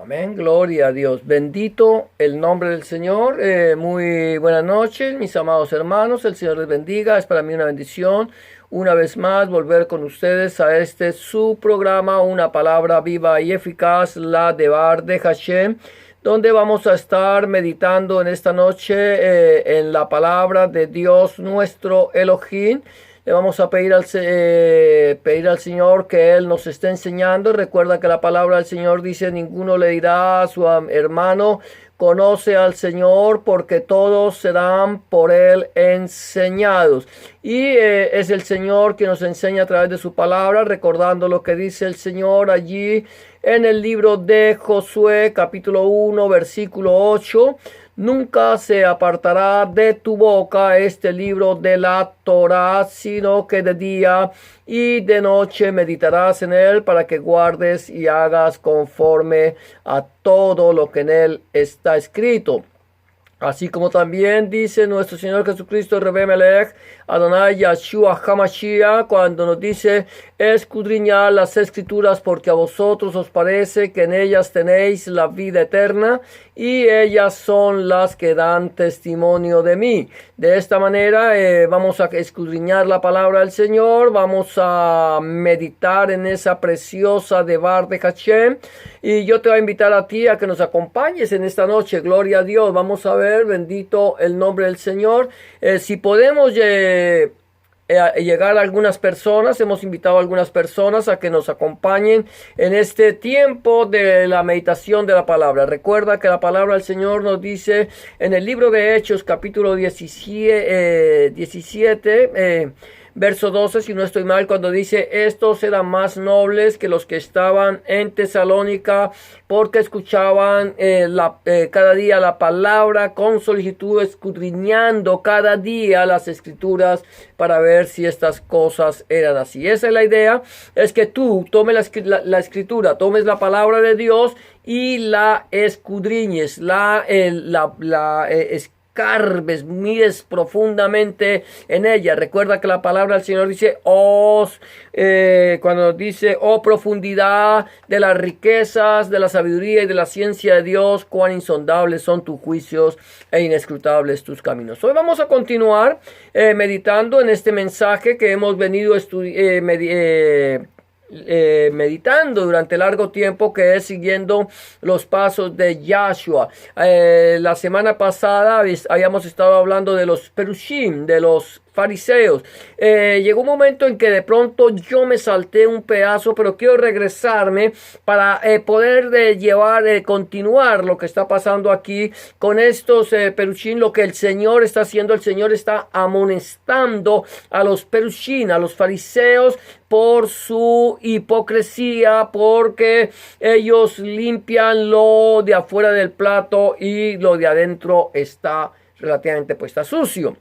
Amén, gloria a Dios. Bendito el nombre del Señor. Muy buenas noches, mis amados hermanos. El Señor les bendiga. Es para mí una bendición una vez más volver con ustedes a este su programa, una palabra viva y eficaz, la Devar de Hashem, donde vamos a estar meditando en esta noche en la palabra de Dios nuestro Elohim. Le vamos a pedir al Señor que Él nos esté enseñando. Recuerda que la palabra del Señor dice: ninguno le dirá a su hermano, conoce al Señor, porque todos serán por Él enseñados. Y es el Señor quien nos enseña a través de su palabra, recordando lo que dice el Señor allí en el libro de Josué, capítulo 1, versículo 8. Nunca se apartará de tu boca este libro de la Torá, sino que de día y de noche meditarás en él, para que guardes y hagas conforme a todo lo que en él está escrito. Así como también dice nuestro Señor Jesucristo, Rebbe Melech, Adonai Yahshua HaMashiach, cuando nos dice: escudriñad las Escrituras, porque a vosotros os parece que en ellas tenéis la vida eterna, y ellas son las que dan testimonio de mí. De esta manera vamos a escudriñar la palabra del Señor, vamos a meditar en esa preciosa Devar de Hashem, y yo te voy a invitar a ti a que nos acompañes en esta noche. Gloria a Dios. Vamos a ver, bendito el nombre del Señor. Si podemos llegar a algunas personas, hemos invitado a algunas personas a que nos acompañen en este tiempo de la meditación de la palabra. Recuerda que la palabra del Señor nos dice en el libro de Hechos, capítulo 17, verso 12, si no estoy mal, cuando dice: estos eran más nobles que los que estaban en Tesalónica, porque escuchaban cada día la palabra con solicitud, escudriñando cada día las Escrituras para ver si estas cosas eran así. Esa es la idea, es que tú tomes la Escritura, tomes la palabra de Dios y la escudriñes, escarbes, mires profundamente en ella. Recuerda que la palabra del Señor dice: cuando dice: oh profundidad de las riquezas, de la sabiduría y de la ciencia de Dios, cuán insondables son tus juicios e inescrutables tus caminos. Hoy vamos a continuar meditando en este mensaje que hemos venido meditando durante largo tiempo, que es siguiendo los pasos de Yahshua. La semana pasada habíamos estado hablando de los perushim, de los fariseos. Llegó un momento en que de pronto yo me salté un pedazo, pero quiero regresarme para poder continuar lo que está pasando aquí con estos perushim, lo que el Señor está haciendo. El Señor está amonestando a los perushim, a los fariseos, por su hipocresía, porque ellos limpian lo de afuera del plato y lo de adentro está relativamente está sucio.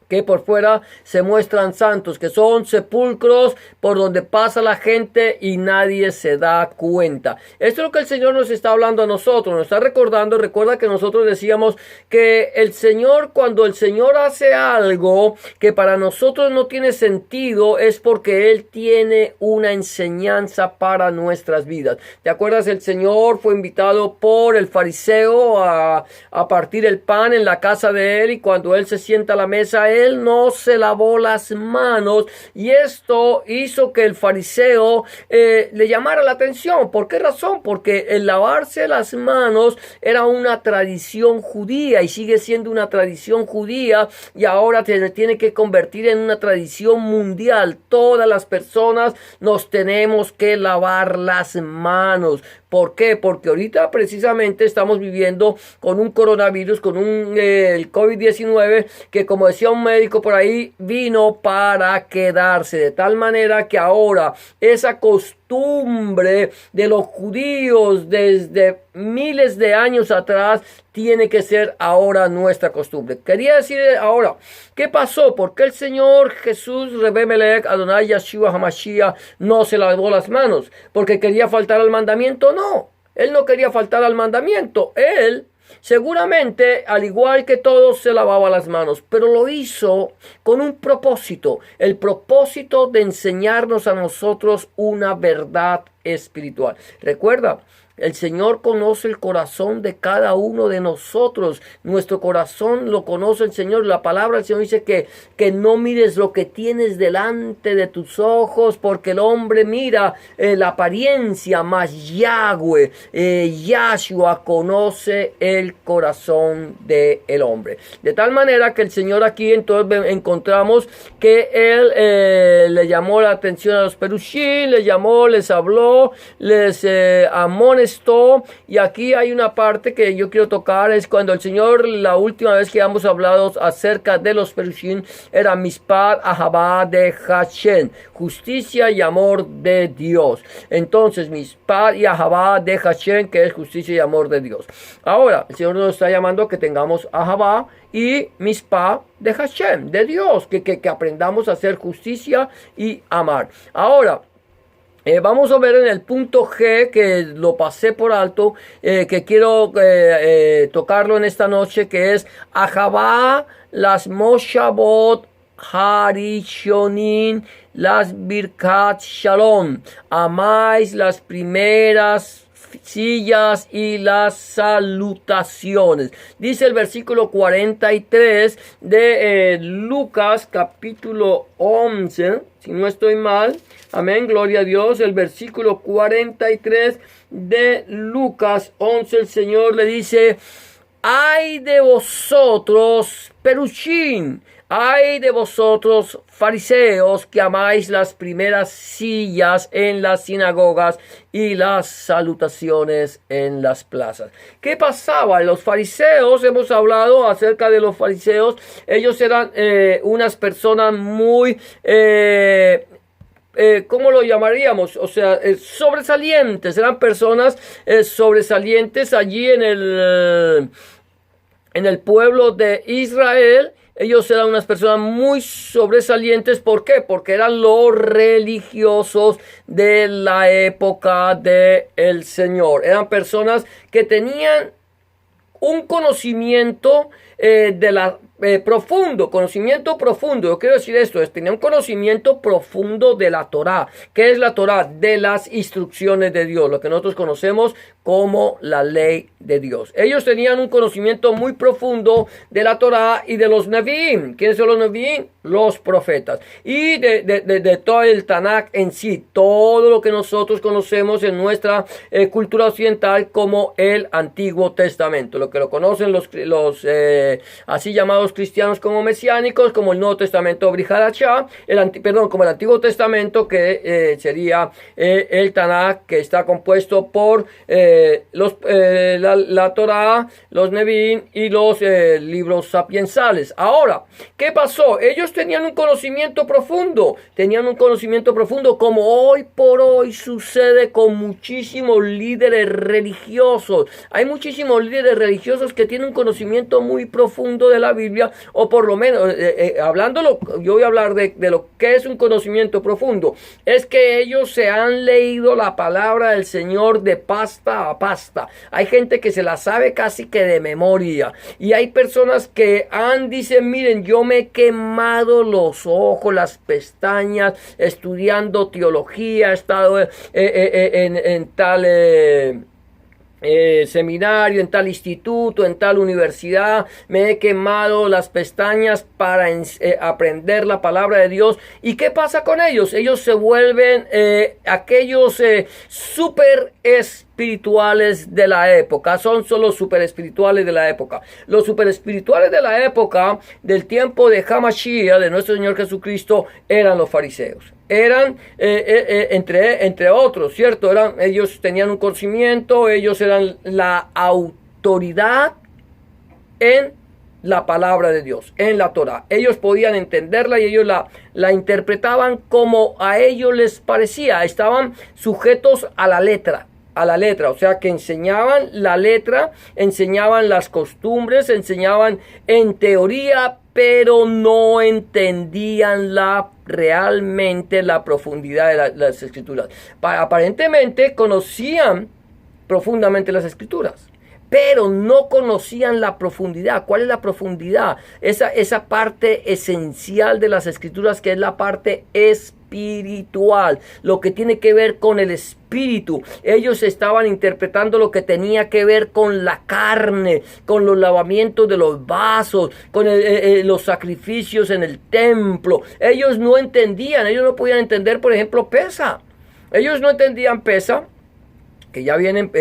Que por fuera se muestran santos, que son sepulcros por donde pasa la gente y nadie se da cuenta. Esto es lo que el Señor nos está hablando a nosotros, nos está recordando. Recuerda que nosotros decíamos que el Señor, cuando el Señor hace algo que para nosotros no tiene sentido, es porque Él tiene una enseñanza para nuestras vidas. ¿Te acuerdas? El Señor fue invitado por el fariseo a partir el pan en la casa de él, y cuando él se sienta a la mesa, él no se lavó las manos, y esto hizo que el fariseo le llamara la atención. ¿Por qué razón? Porque el lavarse las manos era una tradición judía y sigue siendo una tradición judía, y ahora tiene que convertir en una tradición mundial. Todas las personas nos tenemos que lavar las manos. ¿Por qué? Porque ahorita precisamente estamos viviendo con un coronavirus, con el COVID-19, que, como decía un médico por ahí, vino para quedarse. De tal manera que ahora esa costumbre de los judíos desde miles de años atrás tiene que ser ahora nuestra costumbre. Quería decir ahora, ¿qué pasó? ¿Por qué el Señor Jesús, Rebbe Melech, Adonai Yahshua HaMashiach, no se lavó las manos? ¿Porque quería faltar al mandamiento? No, Él no quería faltar al mandamiento. Él seguramente, al igual que todos, se lavaba las manos, pero lo hizo con un propósito, el propósito de enseñarnos a nosotros una verdad espiritual. Recuerda, El Señor conoce el corazón de cada uno de nosotros. Nuestro corazón lo conoce el Señor. La palabra del Señor dice que no mires lo que tienes delante de tus ojos, porque el hombre mira la apariencia, mas Yahweh, Yahshua conoce el corazón del hombre. De tal manera que el Señor aquí entonces encontramos que Él le llamó la atención a los perushim, les habló, les amonestó. Y aquí hay una parte que yo quiero tocar, es cuando el Señor, la última vez que hemos hablado acerca de los perushim, era Mishpat Ahavá de Hashem, justicia y amor de Dios. Entonces, Mishpat y Ahavá de Hashem, que es justicia y amor de Dios. Ahora, el Señor nos está llamando a que tengamos Ahavá y Mishpat de Hashem, de Dios, que aprendamos a hacer justicia y amar. Ahora, vamos a ver en el punto G, que lo pasé por alto, que quiero tocarlo en esta noche, que es Ahavá, las Moshavot Harishonin, las Birkat Shalom. Amáis las primeras sillas y las salutaciones. Dice el versículo 43 de Lucas capítulo 11, si no estoy mal. Amén, gloria a Dios. El versículo 43 de Lucas 11, el Señor le dice: ay de vosotros, perushim, ay de vosotros, fariseos, que amáis las primeras sillas en las sinagogas y las salutaciones en las plazas. ¿Qué pasaba? Los fariseos, hemos hablado acerca de los fariseos. Ellos eran unas personas muy... ¿cómo lo llamaríamos? O sea, sobresalientes. Eran personas sobresalientes allí en el pueblo de Israel. Ellos eran unas personas muy sobresalientes. ¿Por qué? Porque eran los religiosos de la época del Señor. Eran personas que tenían un conocimiento conocimiento profundo. Yo quiero decir esto, tenía un conocimiento profundo de la Torá. ¿Qué es la Torá? De las instrucciones de Dios, lo que nosotros conocemos como la ley de Dios. Ellos tenían un conocimiento muy profundo de la Torá y de los Nevi'im. ¿Quiénes son los Nevi'im? Los profetas. Y de todo el Tanakh en sí, todo lo que nosotros conocemos en nuestra cultura occidental como el Antiguo Testamento. Lo que lo conocen los así llamados cristianos como mesiánicos, como el Nuevo Testamento Brihadachá, como el Antiguo Testamento, que sería el Tanakh, que está compuesto por la Torá, los Nevi'im y los libros sapiensales. Ahora, ¿qué pasó? Ellos tenían un conocimiento profundo, como hoy por hoy sucede con muchísimos líderes religiosos. Hay muchísimos líderes religiosos que tienen un conocimiento muy profundo de la Biblia, o por lo menos, yo voy a hablar de lo que es un conocimiento profundo. Es que ellos se han leído la palabra del Señor de pasta a pasta. Hay gente que se la sabe casi que de memoria, y hay personas que dicen: miren, yo me he quemado los ojos, las pestañas, estudiando teología, he estado en tal seminario, en tal instituto, en tal universidad, me he quemado las pestañas para aprender la palabra de Dios. ¿Y qué pasa con ellos? Ellos se vuelven aquellos super espirituales de la época. Son solo super espirituales de la época. Los super espirituales de la época del tiempo de Hamashiach, de nuestro Señor Jesucristo, eran los fariseos. Eran entre otros, ¿cierto? Ellos tenían un conocimiento, ellos eran la autoridad en la palabra de Dios, en la Torá. Ellos podían entenderla y ellos la interpretaban como a ellos les parecía. Estaban sujetos a la letra, o sea que enseñaban la letra, enseñaban las costumbres, enseñaban en teoría, pero no entendían realmente la profundidad de las escrituras. Aparentemente conocían profundamente las escrituras, pero no conocían la profundidad. ¿Cuál es la profundidad? Esa parte esencial de las escrituras, que es la parte espiritual. espiritual, lo que tiene que ver con el espíritu. Ellos estaban interpretando lo que tenía que ver con la carne, con los lavamientos de los vasos, con los sacrificios en el templo. Ellos no entendían, ellos no podían entender, por ejemplo, Pesa. Ellos no entendían Pesa, que ya vienen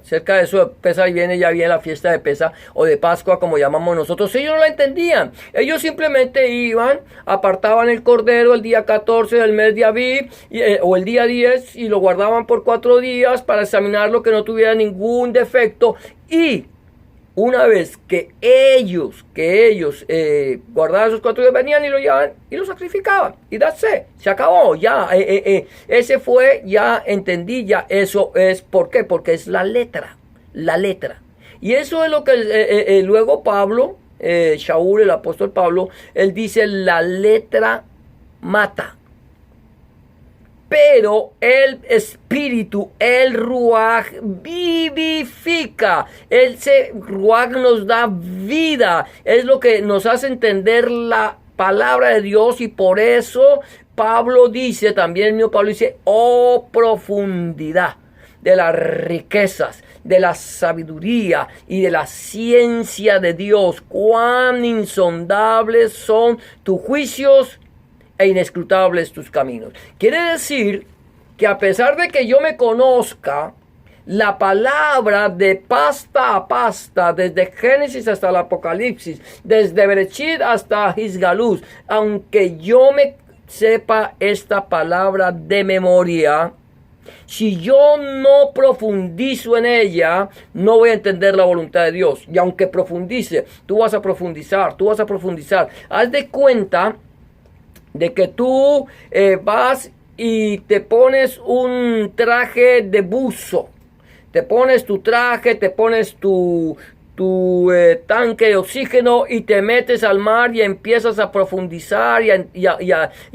cerca de eso, Pesa, y ya viene la fiesta de Pesa o de Pascua, como llamamos nosotros. Ellos no la entendían. Ellos simplemente iban, apartaban el cordero el día 14 del mes de Abib o el día 10 y lo guardaban por 4 días para examinarlo, que no tuviera ningún defecto. Y una vez que ellos guardaban esos 4 días, venían y lo llevaban y lo sacrificaban. Y se acabó, ya. Ese fue, ya entendí, ya eso es. ¿Por qué? Porque es la letra. Y eso es lo que luego Pablo, Shaul, el apóstol Pablo, él dice, la letra mata. Pero el espíritu, el ruaj, vivifica. Ruaj nos da vida. Es lo que nos hace entender la palabra de Dios. Y por eso Pablo dice, también el mismo Pablo dice, oh profundidad de las riquezas, de la sabiduría y de la ciencia de Dios. Cuán insondables son tus juicios e inescrutables tus caminos. Quiere decir que a pesar de que yo me conozca la palabra de pasta a pasta, desde Génesis hasta el Apocalipsis, desde Bereshit hasta Hisgalus, aunque yo me sepa esta palabra de memoria, si yo no profundizo en ella, no voy a entender la voluntad de Dios. Y aunque profundice, tú vas a profundizar. Haz de cuenta de que tú vas y te pones un traje de buzo. Te pones tu traje, te pones tu tanque de oxígeno y te metes al mar y empiezas a profundizar y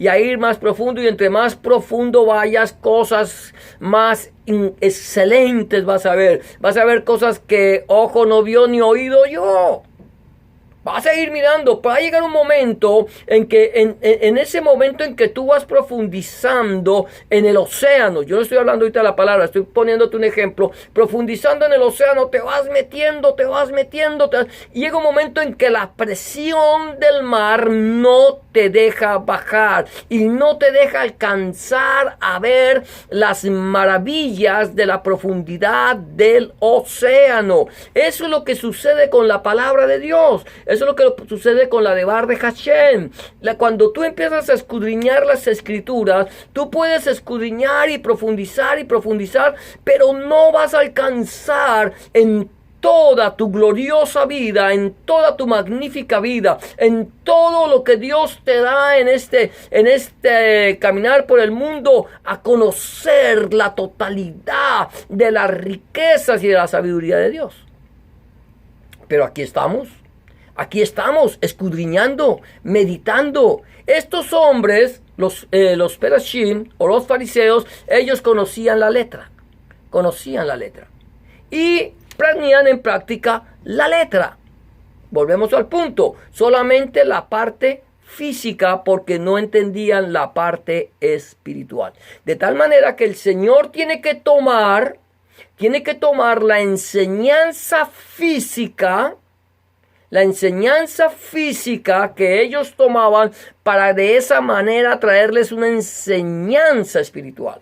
a ir más profundo. Y entre más profundo vayas, cosas más excelentes vas a ver. Vas a ver cosas que ojo no vio ni oído oyó. Vas a ir mirando, va a llegar un momento en que en ese momento en que tú vas profundizando en el océano, yo no estoy hablando ahorita de la palabra, estoy poniéndote un ejemplo, profundizando en el océano, te vas metiendo, y llega un momento en que la presión del mar no te deja bajar y no te deja alcanzar a ver las maravillas de la profundidad del océano. Eso es lo que sucede con la palabra de Dios. Eso es lo que sucede con la Debar de Hashem. Cuando tú empiezas a escudriñar las escrituras, tú puedes escudriñar y profundizar, pero no vas a alcanzar en toda tu gloriosa vida, en toda tu magnífica vida, en todo lo que Dios te da en este caminar por el mundo, a conocer la totalidad de las riquezas y de la sabiduría de Dios. Pero aquí estamos escudriñando, meditando. Estos hombres, los Perashim o los fariseos, ellos conocían la letra. Y ponían en práctica la letra. Volvemos al punto. Solamente la parte física, porque no entendían la parte espiritual. De tal manera que el Señor tiene que tomar la enseñanza física, que ellos tomaban, para de esa manera traerles una enseñanza espiritual.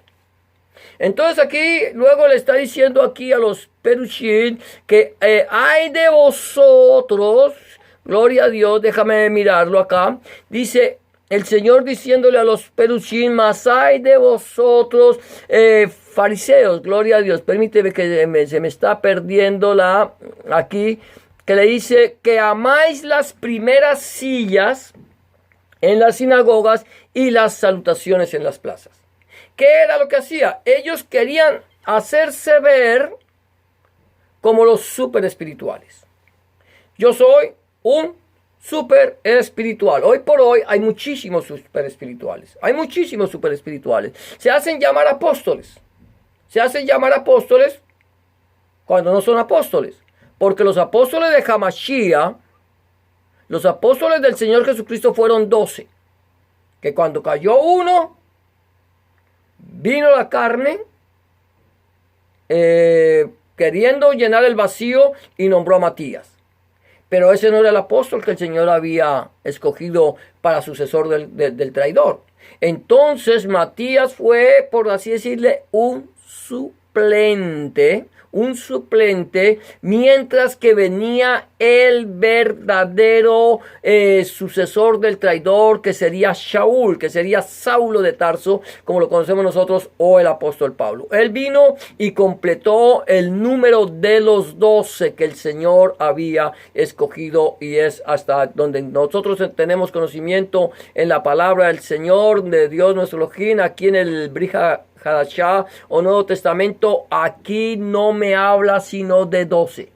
Entonces aquí luego le está diciendo aquí a los Perushim que hay de vosotros, gloria a Dios, déjame mirarlo acá, dice el Señor diciéndole a los Perushim, mas hay de vosotros fariseos, gloria a Dios, permíteme que se me está perdiendo aquí, que le dice que amáis las primeras sillas en las sinagogas y las salutaciones en las plazas. ¿Qué era lo que hacía? Ellos querían hacerse ver como los super espirituales. Yo soy un super espiritual. Hoy por hoy hay muchísimos super espirituales. Se hacen llamar apóstoles. Cuando no son apóstoles. Porque los apóstoles de Hamashiach, los apóstoles del Señor Jesucristo fueron 12. que cuando cayó uno, vino la carne, queriendo llenar el vacío, y nombró a Matías. Pero ese no era el apóstol que el Señor había escogido para sucesor del traidor. Entonces Matías fue, por así decirle, un suplente, mientras que venía el verdadero sucesor del traidor, que sería Shaul, que sería Saulo de Tarso, como lo conocemos nosotros, o el apóstol Pablo. Él vino y completó el número de los 12 que el Señor había escogido, y es hasta donde nosotros tenemos conocimiento en la palabra del Señor, de Dios nuestro Elohim, aquí en el Brija Hadashah o Nuevo Testamento. Aquí no me habla sino de 12.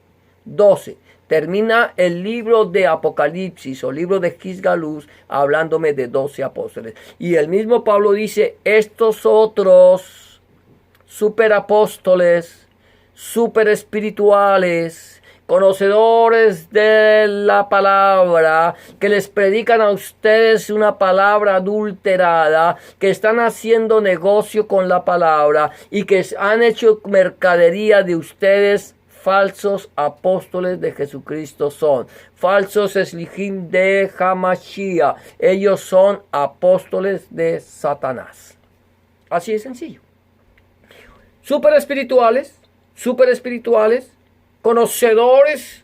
Termina el libro de Apocalipsis o libro de Xgalus hablándome de 12 apóstoles. Y el mismo Pablo dice, estos otros superapóstoles, super espirituales, conocedores de la palabra, que les predican a ustedes una palabra adulterada, que están haciendo negocio con la palabra y que han hecho mercadería de ustedes, falsos apóstoles de Jesucristo son, falsos eslijim de Hamashiach, ellos son apóstoles de Satanás. Así de sencillo. Super espirituales, conocedores,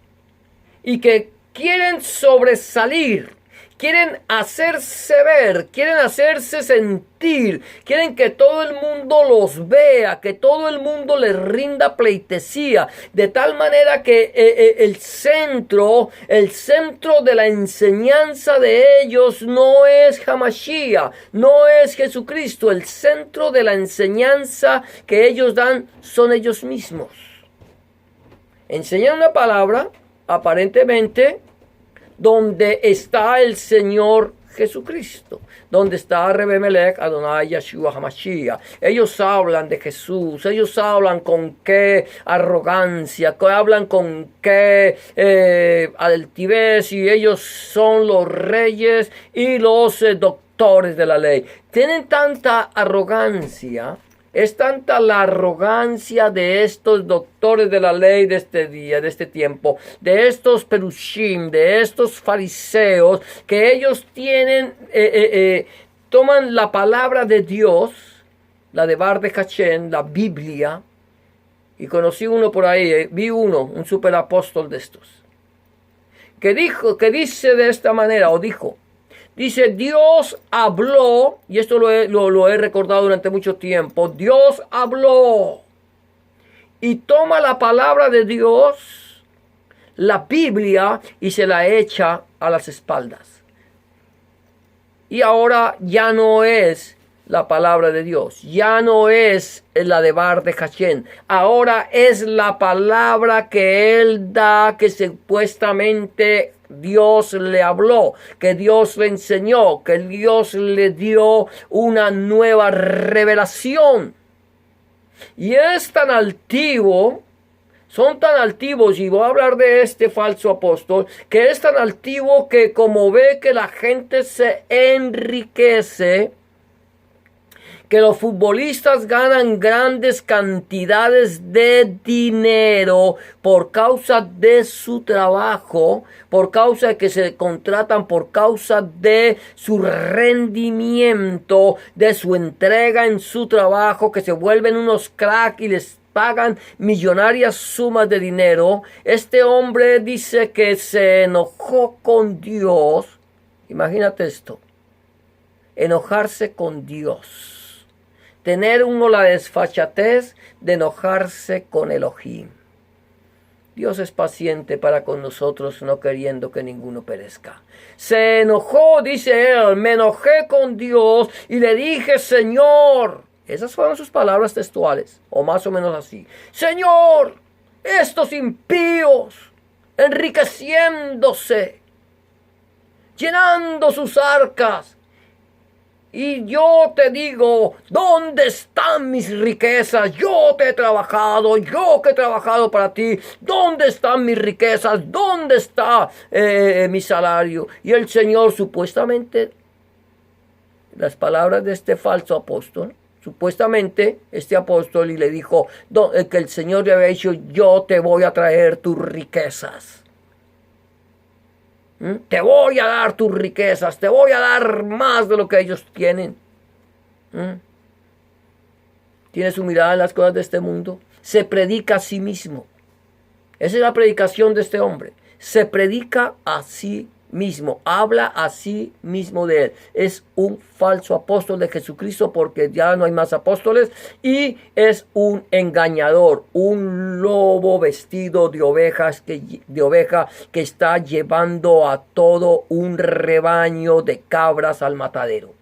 y que quieren sobresalir, quieren hacerse ver, quieren hacerse sentir, quieren que todo el mundo los vea, que todo el mundo les rinda pleitesía, de tal manera que el centro de la enseñanza de ellos no es Hamashiach, no es Jesucristo. El centro de la enseñanza que ellos dan son ellos mismos. Enseñan una palabra, aparentemente, donde está el Señor Jesucristo, donde está Rebe Melech, Adonai Yeshua Hamashiach. Ellos hablan de Jesús, ellos hablan con qué arrogancia, hablan con qué altivez, y ellos son los reyes y los doctores de la ley. Tienen tanta arrogancia. Es tanta la arrogancia de estos doctores de la ley de este día, de este tiempo, de estos perushim, de estos fariseos, que ellos toman la palabra de Dios, la de Bar de Hashem, la Biblia, y conocí uno por ahí, vi un superapóstol de estos, que dice de esta manera, dice, Dios habló, y esto lo he recordado durante mucho tiempo, Dios habló, y toma la palabra de Dios, la Biblia, y se la echa a las espaldas. Y ahora ya no es la palabra de Dios, ya no es la de Bar de Hashem, ahora es la palabra que él da, que supuestamente Dios le habló, que Dios le enseñó, que Dios le dio una nueva revelación. Y es tan altivo, son tan altivos, y voy a hablar de este falso apóstol, que es tan altivo que como ve que la gente se enriquece, que los futbolistas ganan grandes cantidades de dinero por causa de su trabajo, por causa de que se contratan, por causa de su rendimiento, de su entrega en su trabajo, que se vuelven unos cracks y les pagan millonarias sumas de dinero. Este hombre dice que se enojó con Dios. Imagínate esto, enojarse con Dios. Tener uno la desfachatez de enojarse con Elohim. Dios es paciente para con nosotros, no queriendo que ninguno perezca. Se enojó, dice él, me enojé con Dios y le dije, Señor, esas fueron sus palabras textuales, o más o menos así. Señor, estos impíos, enriqueciéndose, llenando sus arcas, y yo te digo, ¿dónde están mis riquezas? Yo te he trabajado, yo que he trabajado para ti. ¿Dónde están mis riquezas? ¿Dónde está mi salario? Y el Señor supuestamente las palabras de este falso apóstol. Supuestamente este apóstol y le dijo que el Señor le había dicho, yo te voy a traer tus riquezas. Te voy a dar tus riquezas, te voy a dar más de lo que ellos tienen. Tiene su mirada en las cosas de este mundo. Se predica a sí mismo. Esa es la predicación de este hombre. Se predica a sí mismo. Habla a sí mismo de él. Es un falso apóstol de Jesucristo porque ya no hay más apóstoles. Y es un engañador. Un lobo vestido de oveja que está llevando a todo un rebaño de cabras al matadero.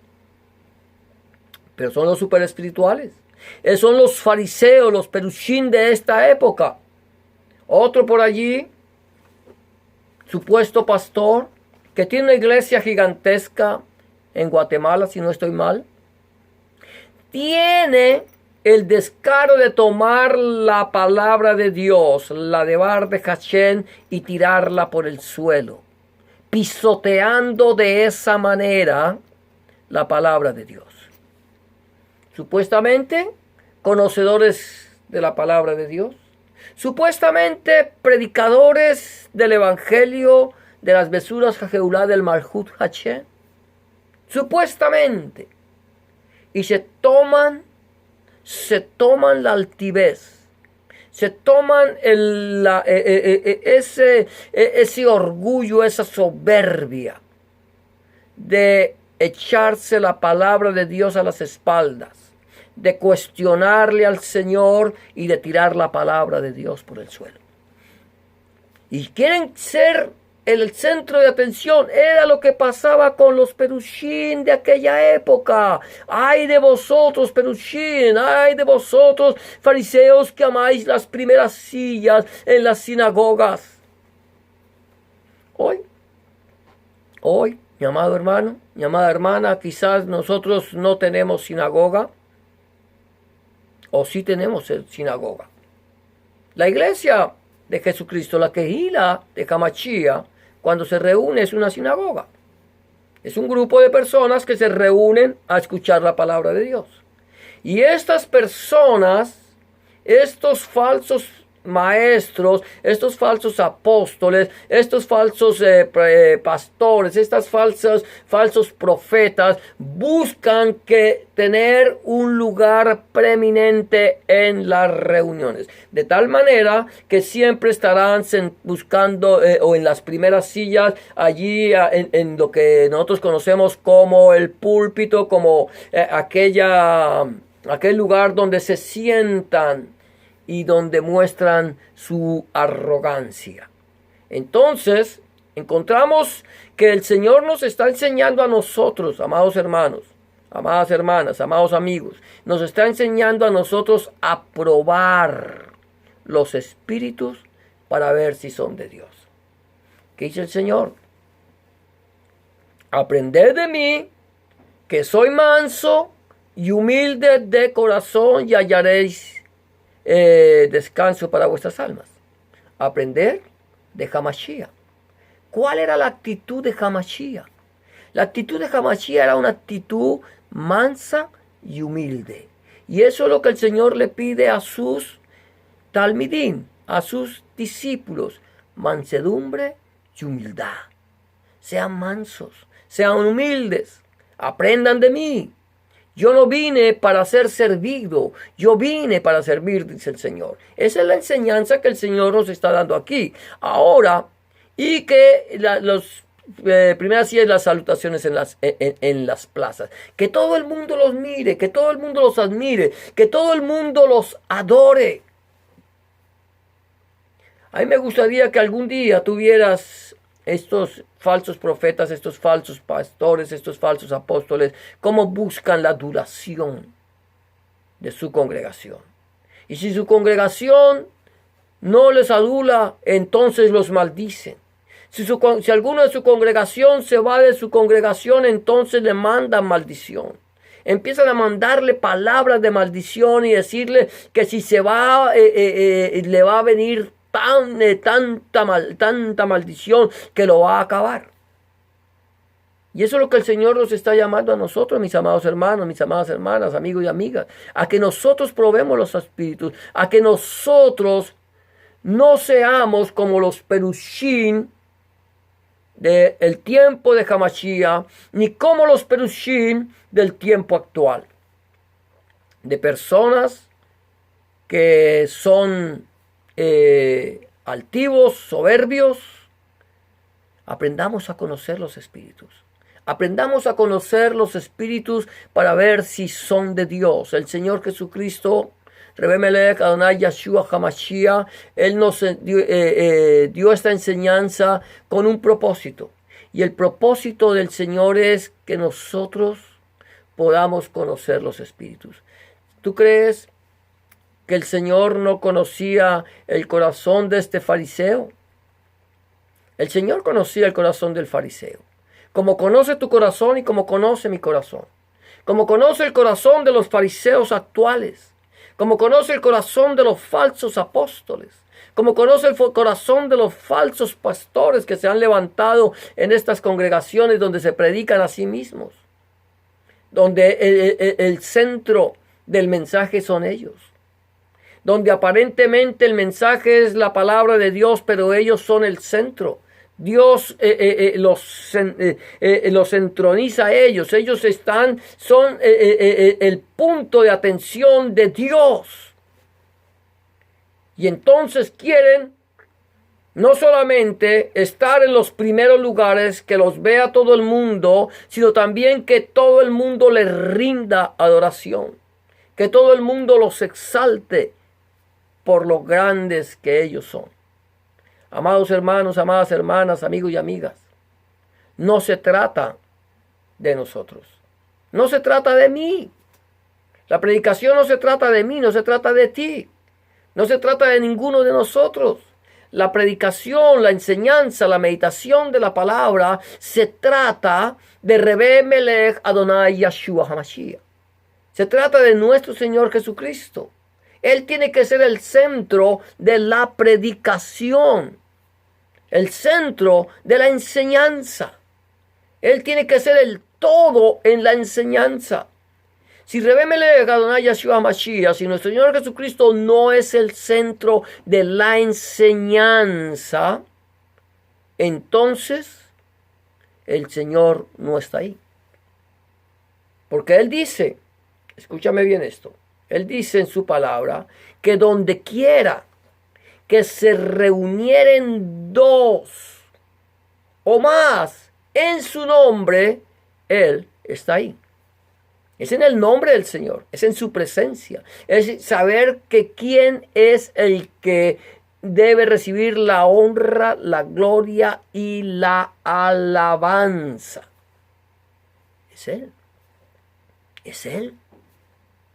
Pero son los super espirituales. Son los fariseos, los perushim de esta época. Otro por allí, supuesto pastor, que tiene una iglesia gigantesca en Guatemala, si no estoy mal, tiene el descaro de tomar la palabra de Dios, la de Bar de Hashem, y tirarla por el suelo, pisoteando de esa manera la palabra de Dios. Supuestamente conocedores de la palabra de Dios, supuestamente predicadores del evangelio de las besuras Jajeulá del Malhut Hashem, supuestamente, y se toman la altivez, se toman ese orgullo, esa soberbia de echarse la palabra de Dios a las espaldas, de cuestionarle al Señor y de tirar la palabra de Dios por el suelo. Y quieren ser el centro de atención. Era lo que pasaba con los perushim de aquella época. Ay de vosotros, perushim, ay de vosotros, fariseos, que amáis las primeras sillas en las sinagogas. Hoy, mi amado hermano, mi amada hermana, quizás nosotros no tenemos sinagoga, o sí tenemos sinagoga. La iglesia de Jesucristo, la Kehila de Hamashia, cuando se reúne es una sinagoga. Es un grupo de personas que se reúnen a escuchar la palabra de Dios. Y estas personas, estos falsos maestros, estos falsos apóstoles, estos falsos pastores, estos falsos profetas buscan tener un lugar preeminente en las reuniones, de tal manera que siempre estarán buscando o en las primeras sillas allí en lo que nosotros conocemos como el púlpito, como aquel lugar donde se sientan y donde muestran su arrogancia. Entonces, encontramos que el Señor nos está enseñando a nosotros, amados hermanos, amadas hermanas, amados amigos, nos está enseñando a nosotros a probar los espíritus para ver si son de Dios. ¿Qué dice el Señor? Aprended de mí, que soy manso y humilde de corazón, y hallaréis descanso para vuestras almas. Aprender de Hamashia. ¿Cuál era la actitud de Hamashia? La actitud de Hamashia era una actitud mansa y humilde. Y eso es lo que el Señor le pide a sus talmidim, a sus discípulos: mansedumbre y humildad. Sean mansos, sean humildes, aprendan de mí. Yo no vine para ser servido, yo vine para servir, dice el Señor. Esa es la enseñanza que el Señor nos está dando aquí. Ahora, y que los primeras sí es las salutaciones en las plazas. Que todo el mundo los mire, que todo el mundo los admire, que todo el mundo los adore. A mí me gustaría que algún día tuvieras estos falsos profetas, estos falsos pastores, estos falsos apóstoles, cómo buscan la adulación de su congregación. Y si su congregación no les adula, entonces los maldicen. Si alguno de su congregación se va de su congregación, entonces le mandan maldición. Empiezan a mandarle palabras de maldición y decirle que si se va, le va a venir tanta maldición que lo va a acabar. Y eso es lo que el Señor nos está llamando a nosotros, mis amados hermanos, mis amadas hermanas, amigos y amigas, a que nosotros probemos los espíritus, a que nosotros no seamos como los perushim del tiempo de Hamashiach, ni como los perushim del tiempo actual, de personas que son altivos, soberbios. Aprendamos a conocer los espíritus. Aprendamos a conocer los espíritus para ver si son de Dios. El Señor Jesucristo, Rebbe Melech Adonai Yeshua HaMashiach, Él nos dio esta enseñanza con un propósito. Y el propósito del Señor es que nosotros podamos conocer los espíritus. ¿Tú crees que el Señor no conocía el corazón de este fariseo? El Señor conocía el corazón del fariseo, como conoce tu corazón y como conoce mi corazón, como conoce el corazón de los fariseos actuales, como conoce el corazón de los falsos apóstoles, como conoce el corazón de los falsos pastores que se han levantado en estas congregaciones donde se predican a sí mismos, donde el centro del mensaje son ellos, donde aparentemente el mensaje es la palabra de Dios, pero ellos son el centro. Dios los entroniza a ellos. Ellos son el punto de atención de Dios. Y entonces quieren no solamente estar en los primeros lugares, que los vea todo el mundo, sino también que todo el mundo les rinda adoración, que todo el mundo los exalte por lo grandes que ellos son. Amados hermanos, amadas hermanas, amigos y amigas, no se trata de nosotros. No se trata de mí. La predicación no se trata de mí, no se trata de ti. No se trata de ninguno de nosotros. La predicación, la enseñanza, la meditación de la palabra se trata de Rebbe Melech Adonai Yeshua HaMashiach. Se trata de nuestro Señor Jesucristo. Él tiene que ser el centro de la predicación, el centro de la enseñanza. Él tiene que ser el todo en la enseñanza. Si Rebbe Melech Adonai Yeshua HaMashiach, si nuestro Señor Jesucristo no es el centro de la enseñanza, entonces el Señor no está ahí. Porque Él dice, escúchame bien esto, Él dice en su palabra que donde quiera que se reunieren dos o más en su nombre, Él está ahí. Es en el nombre del Señor, es en su presencia. Es saber que quién es el que debe recibir la honra, la gloria y la alabanza. Es Él. Es Él.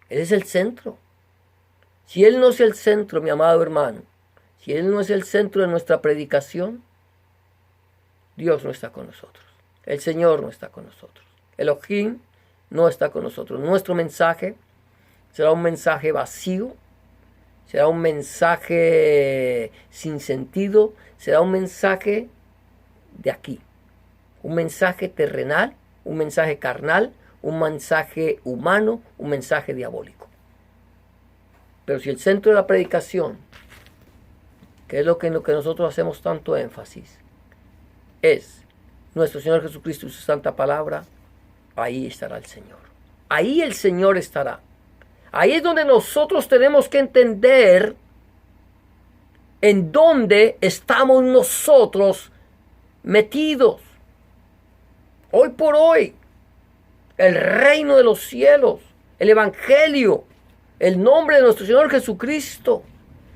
Él es el centro. Si Él no es el centro, mi amado hermano, si Él no es el centro de nuestra predicación, Dios no está con nosotros. El Señor no está con nosotros. Elohim no está con nosotros. Nuestro mensaje será un mensaje vacío, será un mensaje sin sentido, será un mensaje de aquí, un mensaje terrenal, un mensaje carnal, un mensaje humano, un mensaje diabólico. Pero si el centro de la predicación, que es lo que nosotros hacemos tanto énfasis, es nuestro Señor Jesucristo y su santa palabra, ahí estará el Señor. Ahí el Señor estará. Ahí es donde nosotros tenemos que entender en dónde estamos nosotros metidos. Hoy por hoy, el reino de los cielos, el evangelio, el nombre de nuestro Señor Jesucristo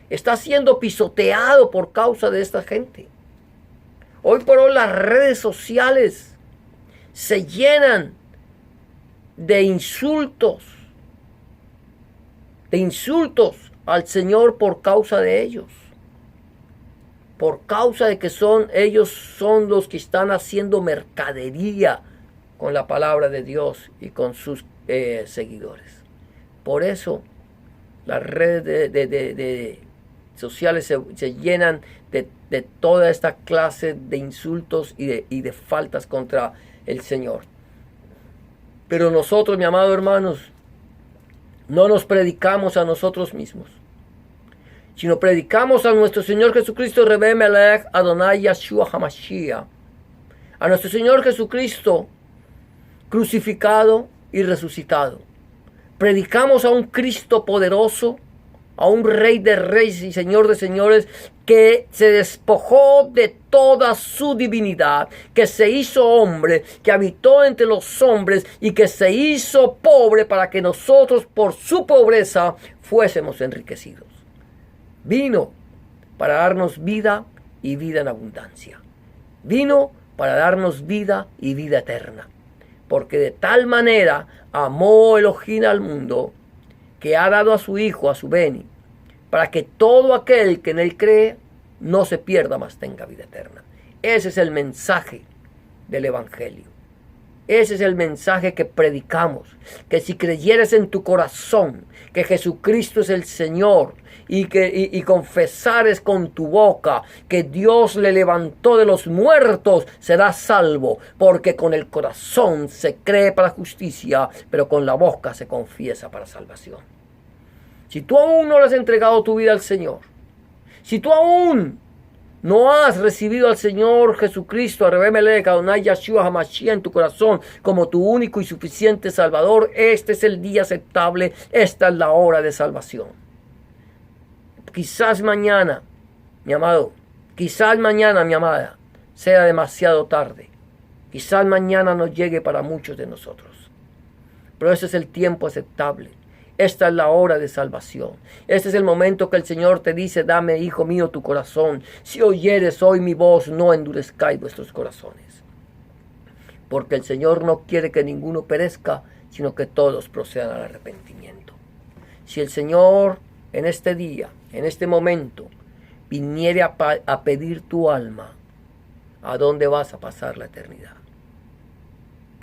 está siendo pisoteado por causa de esta gente. Hoy por hoy las redes sociales se llenan de insultos al Señor por causa de ellos. Por causa de que ellos son los que están haciendo mercadería con la palabra de Dios y con sus seguidores. Por eso las redes de sociales se llenan de toda esta clase de insultos y de faltas contra el Señor. Pero nosotros, mi amado hermanos, no nos predicamos a nosotros mismos, sino predicamos a nuestro Señor Jesucristo, Rebbe Melech Adonai Yeshua HaMashiach, a nuestro Señor Jesucristo crucificado y resucitado. Predicamos a un Cristo poderoso, a un Rey de reyes y Señor de señores, que se despojó de toda su divinidad, que se hizo hombre, que habitó entre los hombres y que se hizo pobre para que nosotros por su pobreza fuésemos enriquecidos. Vino para darnos vida y vida en abundancia. Vino para darnos vida y vida eterna. Porque de tal manera amó Elohim al mundo, que ha dado a su Hijo, a su Beni, para que todo aquel que en él cree no se pierda, mas tenga vida eterna. Ese es el mensaje del Evangelio. Ese es el mensaje que predicamos, que si creyeres en tu corazón que Jesucristo es el Señor y confesares con tu boca que Dios le levantó de los muertos, serás salvo, porque con el corazón se cree para justicia, pero con la boca se confiesa para salvación. Si tú aún no le has entregado tu vida al Señor, si tú aún no has recibido al Señor Jesucristo, a Rebbe Melech Adonai Yeshua HaMashiach en tu corazón como tu único y suficiente Salvador, este es el día aceptable, esta es la hora de salvación. Quizás mañana, mi amado, quizás mañana, mi amada, sea demasiado tarde. Quizás mañana no llegue para muchos de nosotros. Pero ese es el tiempo aceptable. Esta es la hora de salvación. Este es el momento que el Señor te dice: dame, hijo mío, tu corazón. Si oyeres hoy mi voz, no endurezcáis vuestros corazones. Porque el Señor no quiere que ninguno perezca, sino que todos procedan al arrepentimiento. Si el Señor en este día, en este momento, viniere a pedir tu alma, ¿a dónde vas a pasar la eternidad?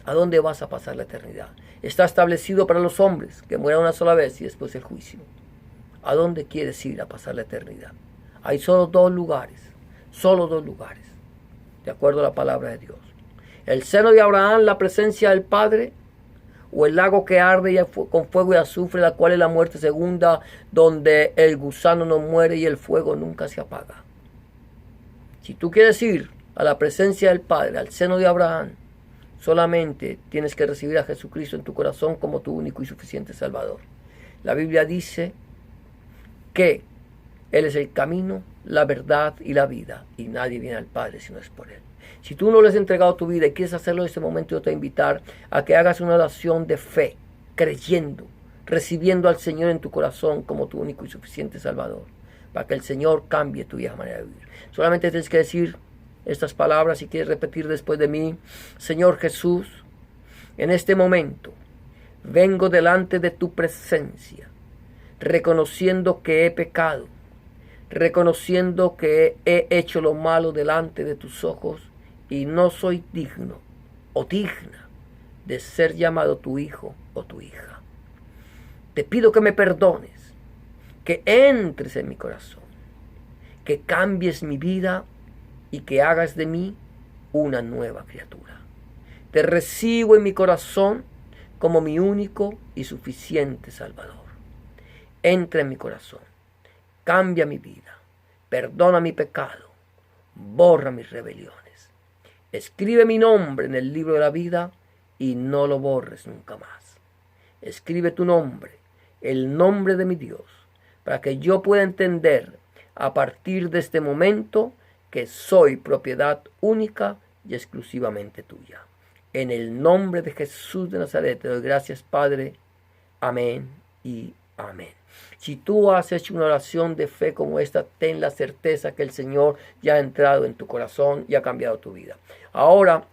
¿A dónde vas a pasar la eternidad? Está establecido para los hombres que mueran una sola vez y después el juicio. ¿A dónde quieres ir a pasar la eternidad? Hay solo dos lugares, de acuerdo a la palabra de Dios. El seno de Abraham, la presencia del Padre, o el lago que arde con fuego y azufre, la cual es la muerte segunda, donde el gusano no muere y el fuego nunca se apaga. Si tú quieres ir a la presencia del Padre, al seno de Abraham, solamente tienes que recibir a Jesucristo en tu corazón como tu único y suficiente Salvador. La Biblia dice que Él es el camino, la verdad y la vida, y nadie viene al Padre si no es por Él. Si tú no le has entregado tu vida y quieres hacerlo en este momento, yo te voy a invitar a que hagas una oración de fe, creyendo, recibiendo al Señor en tu corazón como tu único y suficiente Salvador, para que el Señor cambie tu vieja manera de vivir. Solamente tienes que decir estas palabras, si quieres repetir después de mí: Señor Jesús, en este momento vengo delante de tu presencia, reconociendo que he pecado, reconociendo que he hecho lo malo delante de tus ojos y no soy digno o digna de ser llamado tu hijo o tu hija. Te pido que me perdones, que entres en mi corazón, que cambies mi vida y que hagas de mí una nueva criatura. Te recibo en mi corazón como mi único y suficiente Salvador. Entra en mi corazón, cambia mi vida, perdona mi pecado, borra mis rebeliones. Escribe mi nombre en el libro de la vida y no lo borres nunca más. Escribe tu nombre, el nombre de mi Dios, para que yo pueda entender a partir de este momento que soy propiedad única y exclusivamente tuya. En el nombre de Jesús de Nazaret te doy gracias, Padre. Amén y amén. Si tú has hecho una oración de fe como esta, ten la certeza que el Señor ya ha entrado en tu corazón y ha cambiado tu vida. Ahora,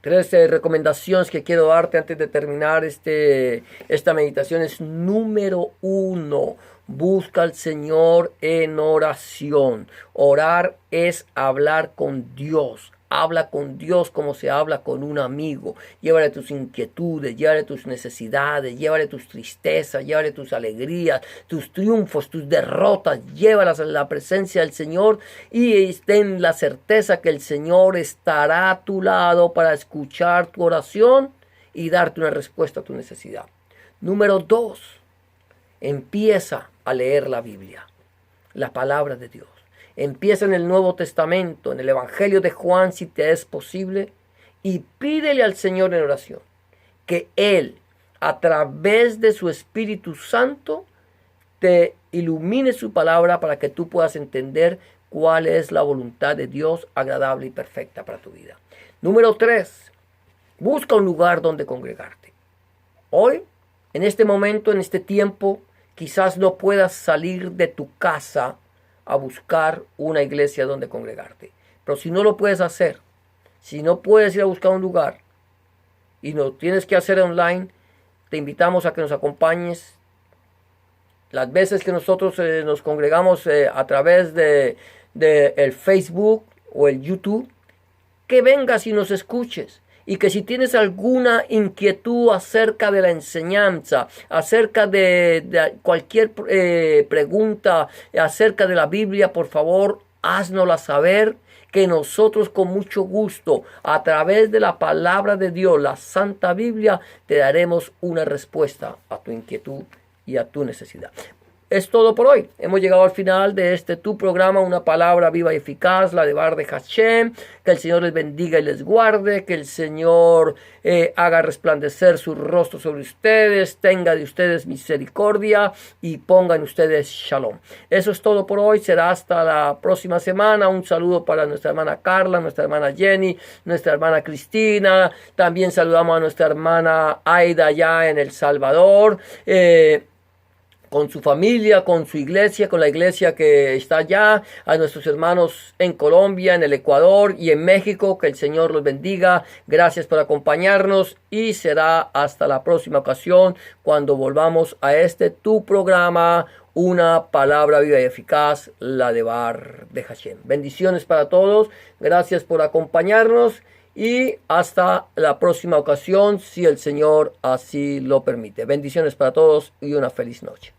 13 recomendaciones que quiero darte antes de terminar esta meditación es: número 1, busca al Señor en oración. Orar es hablar con Dios. Habla con Dios como se habla con un amigo. Llévale tus inquietudes, llévale tus necesidades, llévale tus tristezas, llévale tus alegrías, tus triunfos, tus derrotas. Llévalas a la presencia del Señor y ten la certeza que el Señor estará a tu lado para escuchar tu oración y darte una respuesta a tu necesidad. Número 2, empieza a leer la Biblia, la palabra de Dios. Empieza en el Nuevo Testamento, en el Evangelio de Juan, si te es posible, y pídele al Señor en oración que Él, a través de su Espíritu Santo, te ilumine su palabra para que tú puedas entender cuál es la voluntad de Dios agradable y perfecta para tu vida. Número 3, busca un lugar donde congregarte. Hoy, en este momento, en este tiempo, quizás no puedas salir de tu casa a buscar una iglesia donde congregarte. Pero si no lo puedes hacer, si no puedes ir a buscar un lugar y lo tienes que hacer online, te invitamos a que nos acompañes. Las veces que nosotros nos congregamos a través de el Facebook o el YouTube, que vengas y nos escuches. Y que si tienes alguna inquietud acerca de la enseñanza, acerca de cualquier pregunta acerca de la Biblia, por favor, háznosla saber, que nosotros con mucho gusto, a través de la palabra de Dios, la Santa Biblia, te daremos una respuesta a tu inquietud y a tu necesidad. Es todo por hoy. Hemos llegado al final de tu programa, una palabra viva y eficaz, la de Bar de Hashem. Que el Señor les bendiga y les guarde. Que el Señor haga resplandecer su rostro sobre ustedes. Tenga de ustedes misericordia y ponga en ustedes shalom. Eso es todo por hoy. Será hasta la próxima semana. Un saludo para nuestra hermana Carla, nuestra hermana Jenny, nuestra hermana Cristina. También saludamos a nuestra hermana Aida allá en El Salvador. Con su familia, con su iglesia, con la iglesia que está allá, a nuestros hermanos en Colombia, en el Ecuador y en México, que el Señor los bendiga. Gracias por acompañarnos y será hasta la próxima ocasión cuando volvamos a tu programa, una palabra viva y eficaz, la de Bar de Hashem. Bendiciones para todos, gracias por acompañarnos y hasta la próxima ocasión, si el Señor así lo permite. Bendiciones para todos y una feliz noche.